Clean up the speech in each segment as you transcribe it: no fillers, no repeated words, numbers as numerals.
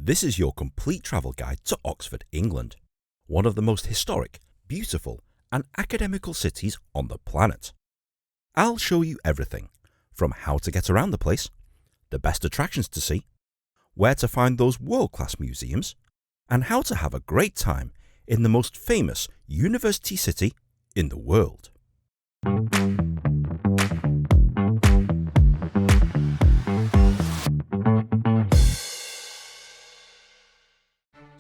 This is your complete travel guide to Oxford, England, one of the most historic, beautiful and academical cities on the planet. I'll show you everything, from how to get around the place, the best attractions to see, where to find those world-class museums, and how to have a great time in the most famous university city in the world.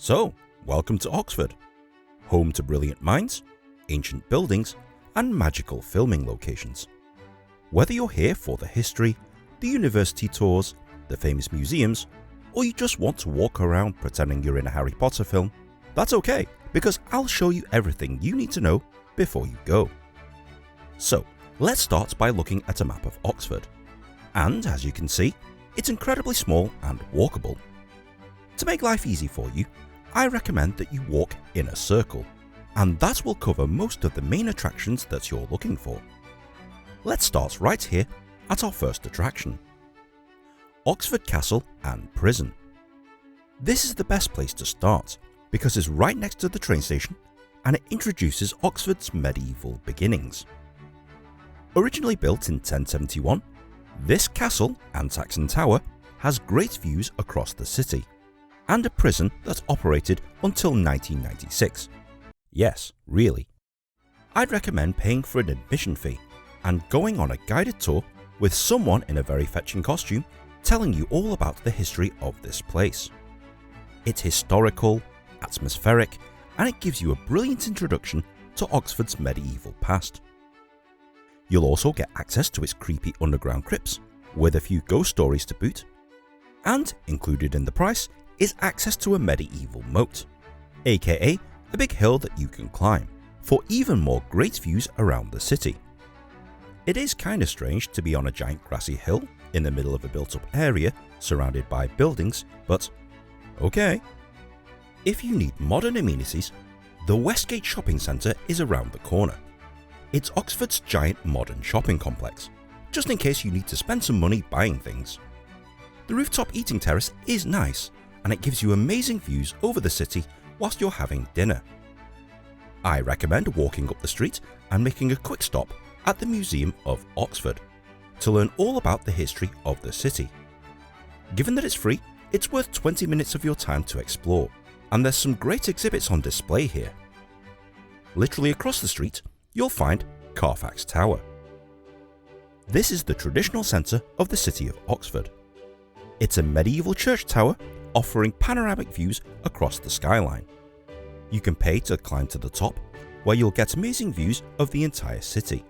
So, welcome to Oxford, home to brilliant minds, ancient buildings, and magical filming locations. Whether you're here for the history, the university tours, the famous museums, or you just want to walk around pretending you're in a Harry Potter film, that's okay, because I'll show you everything you need to know before you go. So, let's start by looking at a map of Oxford. And as you can see, it's incredibly small and walkable. To make life easy for you, I recommend that you walk in a circle, and that will cover most of the main attractions that you're looking for. Let's start right here at our first attraction, Oxford Castle and Prison. This is the best place to start because it's right next to the train station and it introduces Oxford's medieval beginnings. Originally built in 1071, this castle and Saxon Tower has great views across the city, and a prison that operated until 1996. Yes, really. I'd recommend paying for an admission fee and going on a guided tour with someone in a very fetching costume telling you all about the history of this place. It's historical, atmospheric, and it gives you a brilliant introduction to Oxford's medieval past. You'll also get access to its creepy underground crypts, with a few ghost stories to boot, and included in the price is access to a medieval moat, aka a big hill that you can climb, for even more great views around the city. It is kinda strange to be on a giant grassy hill in the middle of a built-up area surrounded by buildings, but okay. If you need modern amenities, the Westgate shopping centre is around the corner. It's Oxford's giant modern shopping complex, just in case you need to spend some money buying things. The rooftop eating terrace is nice, and it gives you amazing views over the city whilst you're having dinner. I recommend walking up the street and making a quick stop at the Museum of Oxford to learn all about the history of the city. Given that it's free, it's worth 20 minutes of your time to explore, and there's some great exhibits on display here. Literally across the street, you'll find Carfax Tower. This is the traditional centre of the city of Oxford. It's a medieval church tower offering panoramic views across the skyline. You can pay to climb to the top, where you'll get amazing views of the entire city,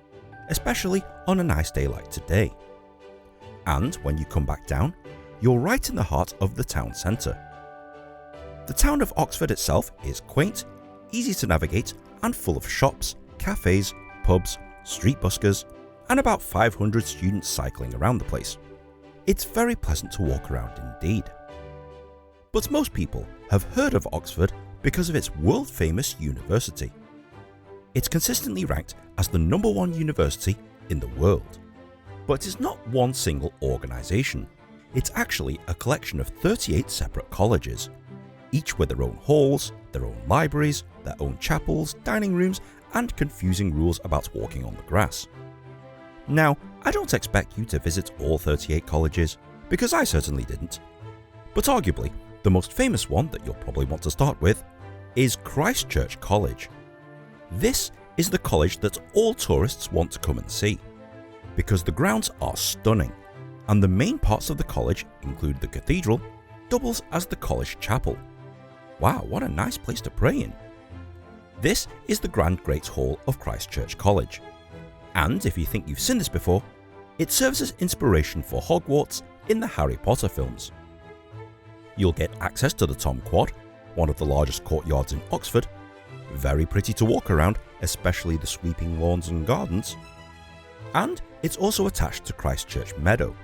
especially on a nice day like today. And when you come back down, you're right in the heart of the town centre. The town of Oxford itself is quaint, easy to navigate, and full of shops, cafes, pubs, street buskers, and about 500 students cycling around the place. It's very pleasant to walk around indeed. But most people have heard of Oxford because of its world-famous university. It's consistently ranked as the #1 university in the world. But it's not one single organisation. It's actually a collection of 38 separate colleges, each with their own halls, their own libraries, their own chapels, dining rooms, and confusing rules about walking on the grass. Now, I don't expect you to visit all 38 colleges, because I certainly didn't. But arguably, the most famous one that you'll probably want to start with is Christ Church College. This is the college that all tourists want to come and see, because the grounds are stunning, and the main parts of the college include the Cathedral, doubles as the college chapel. Wow, what a nice place to pray in. This is the Grand Great Hall of Christ Church College, and if you think you've seen this before, it serves as inspiration for Hogwarts in the Harry Potter films. You'll get access to the Tom Quad, one of the largest courtyards in Oxford. Very pretty to walk around, especially the sweeping lawns and gardens. And it's also attached to Christ Church Meadow,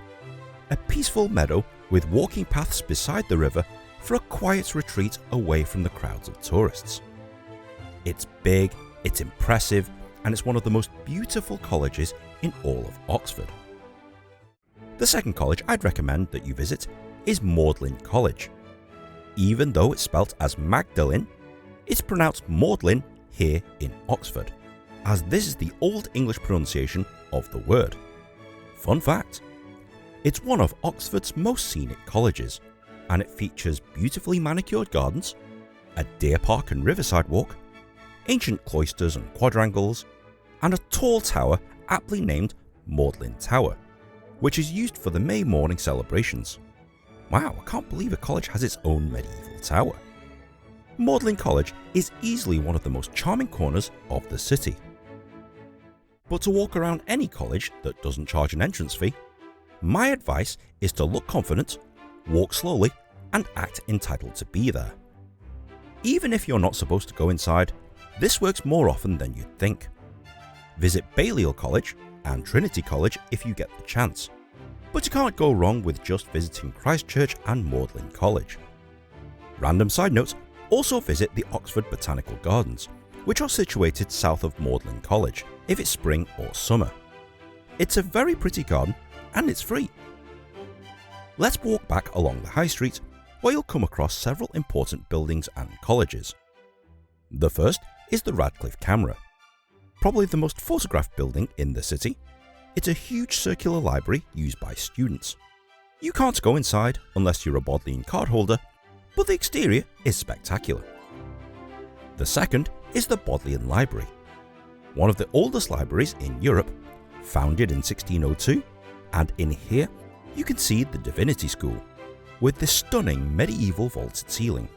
a peaceful meadow with walking paths beside the river for a quiet retreat away from the crowds of tourists. It's big, it's impressive, and it's one of the most beautiful colleges in all of Oxford. The second college I'd recommend that you visit is Magdalen College. Even though it's spelt as Magdalen, it's pronounced Magdalen here in Oxford, as this is the Old English pronunciation of the word. Fun fact, it's one of Oxford's most scenic colleges, and it features beautifully manicured gardens, a deer park and riverside walk, ancient cloisters and quadrangles, and a tall tower aptly named Magdalen Tower, which is used for the May morning celebrations. Wow, I can't believe a college has its own medieval tower. Magdalen College is easily one of the most charming corners of the city. But to walk around any college that doesn't charge an entrance fee, my advice is to look confident, walk slowly, and act entitled to be there. Even if you're not supposed to go inside, this works more often than you'd think. Visit Balliol College and Trinity College if you get the chance, but you can't go wrong with just visiting Christ Church and Magdalen College. Random side notes, also visit the Oxford Botanical Gardens, which are situated south of Magdalen College if it's spring or summer. It's a very pretty garden and it's free. Let's walk back along the High Street, where you'll come across several important buildings and colleges. The first is the Radcliffe Camera. Probably the most photographed building in the city, it's a huge circular library used by students. You can't go inside unless you're a Bodleian card holder, but the exterior is spectacular. The second is the Bodleian Library, one of the oldest libraries in Europe, founded in 1602, and in here you can see the Divinity School, with this stunning medieval vaulted ceiling.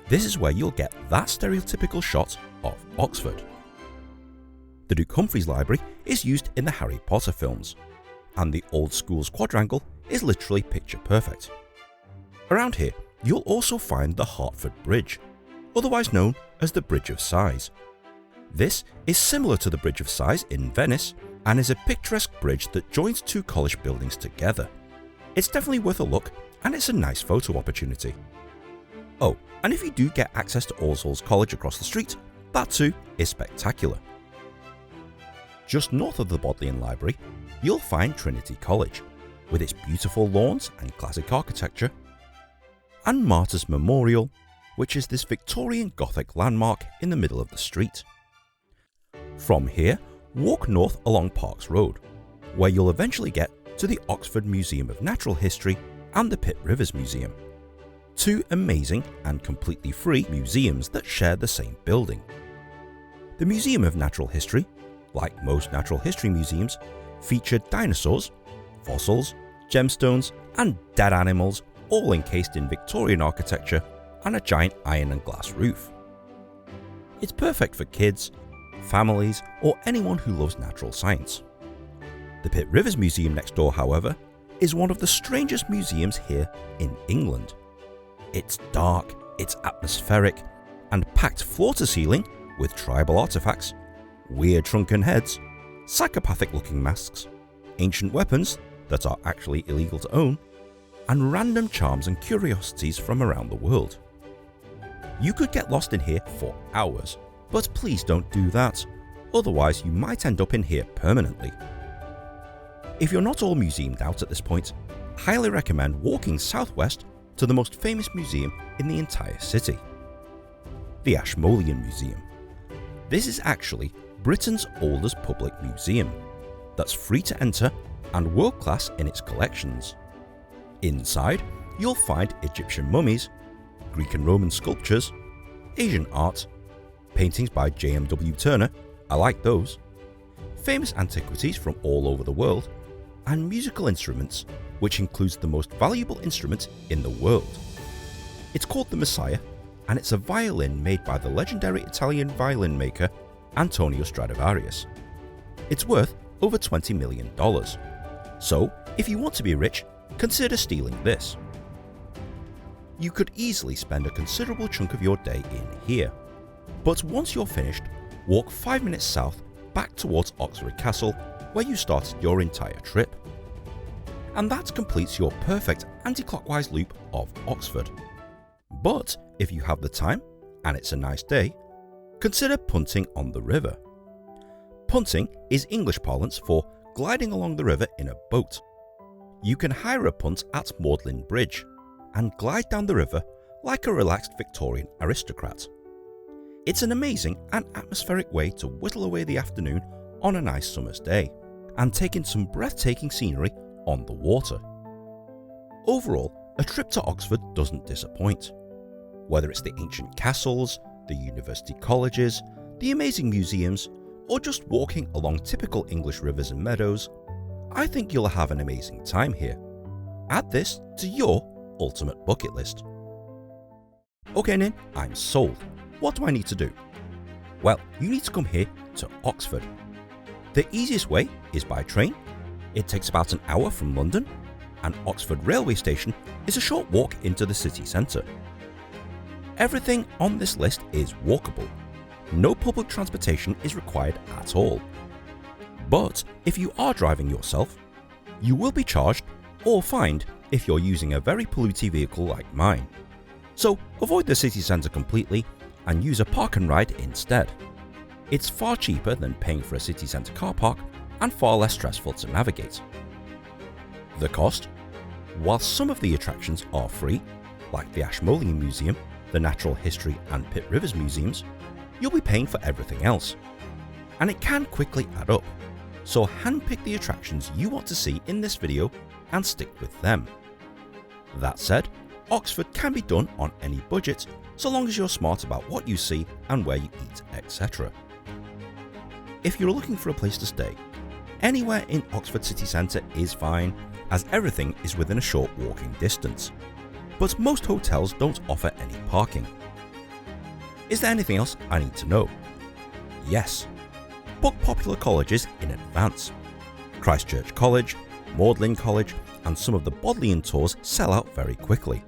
This is where you'll get that stereotypical shot of Oxford. The Duke Humfrey's Library is used in the Harry Potter films, and the Old School's quadrangle is literally picture perfect. Around here, you'll also find the Hertford Bridge, otherwise known as the Bridge of Sighs. This is similar to the Bridge of Sighs in Venice, and is a picturesque bridge that joins two college buildings together. It's definitely worth a look, and it's a nice photo opportunity. Oh, and if you do get access to All Souls College across the street, that too is spectacular. Just north of the Bodleian Library, you'll find Trinity College, with its beautiful lawns and classic architecture, and Martyr's Memorial, which is this Victorian Gothic landmark in the middle of the street. From here, walk north along Parks Road, where you'll eventually get to the Oxford Museum of Natural History and the Pitt Rivers Museum, two amazing and completely free museums that share the same building. The Museum of Natural History, like most natural history museums, featured dinosaurs, fossils, gemstones, and dead animals, all encased in Victorian architecture and a giant iron and glass roof. It's perfect for kids, families, or anyone who loves natural science. The Pitt Rivers Museum next door, however, is one of the strangest museums here in England. It's dark, it's atmospheric, and packed floor to ceiling with tribal artifacts, weird shrunken heads, psychopathic looking masks, ancient weapons that are actually illegal to own, and random charms and curiosities from around the world. You could get lost in here for hours, but please don't do that, otherwise you might end up in here permanently. If you're not all museumed out at this point, I highly recommend walking southwest to the most famous museum in the entire city, the Ashmolean Museum. This is actually Britain's oldest public museum, that's free to enter and world-class in its collections. Inside, you'll find Egyptian mummies, Greek and Roman sculptures, Asian art, paintings by J.M.W. Turner, I like those, famous antiquities from all over the world, and musical instruments, which includes the most valuable instrument in the world. It's called the Messiah, and it's a violin made by the legendary Italian violin maker Antonio Stradivarius. It's worth over $20 million. So, if you want to be rich, consider stealing this. You could easily spend a considerable chunk of your day in here, but once you're finished, walk 5 minutes south back towards Oxford Castle, where you started your entire trip. And that completes your perfect anti-clockwise loop of Oxford. But if you have the time, and it's a nice day, consider punting on the river. Punting is English parlance for gliding along the river in a boat. You can hire a punt at Magdalen Bridge and glide down the river like a relaxed Victorian aristocrat. It's an amazing and atmospheric way to whittle away the afternoon on a nice summer's day and take in some breathtaking scenery on the water. Overall, a trip to Oxford doesn't disappoint. Whether it's the ancient castles, the university colleges, the amazing museums, or just walking along typical English rivers and meadows, I think you'll have an amazing time here. Add this to your ultimate bucket list. Okay Nin, I'm sold. What do I need to do? Well, you need to come here to Oxford. The easiest way is by train. It takes about an hour from London, and Oxford railway station is a short walk into the city centre. Everything on this list is walkable. No public transportation is required at all. But if you are driving yourself, you will be charged or fined if you're using a very polluting vehicle like mine. So avoid the city centre completely and use a park and ride instead. It's far cheaper than paying for a city centre car park and far less stressful to navigate. The cost? While some of the attractions are free, like the Ashmolean Museum, the Natural History and Pitt Rivers Museums, you'll be paying for everything else. And it can quickly add up, so handpick the attractions you want to see in this video and stick with them. That said, Oxford can be done on any budget so long as you're smart about what you see and where you eat, etc. If you're looking for a place to stay, anywhere in Oxford city centre is fine, as everything is within a short walking distance. But most hotels don't offer any parking. Is there anything else I need to know? Yes. Book popular colleges in advance. Christ Church College, Magdalen College, and some of the Bodleian tours sell out very quickly.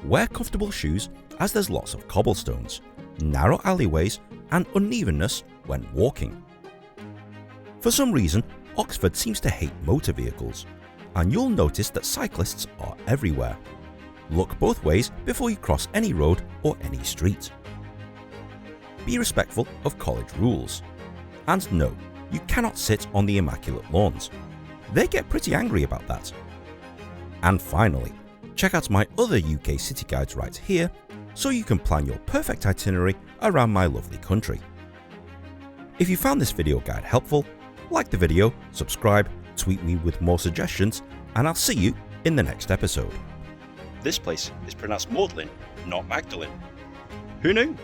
Wear comfortable shoes as there's lots of cobblestones, narrow alleyways, and unevenness when walking. For some reason, Oxford seems to hate motor vehicles, and you'll notice that cyclists are everywhere. Look both ways before you cross any road or any street. Be respectful of college rules. And no, you cannot sit on the immaculate lawns. They get pretty angry about that. And finally, check out my other UK city guides right here so you can plan your perfect itinerary around my lovely country. If you found this video guide helpful, like the video, subscribe, tweet me with more suggestions, and I'll see you in the next episode. This place is pronounced Magdalen, not Magdalen. Who knew?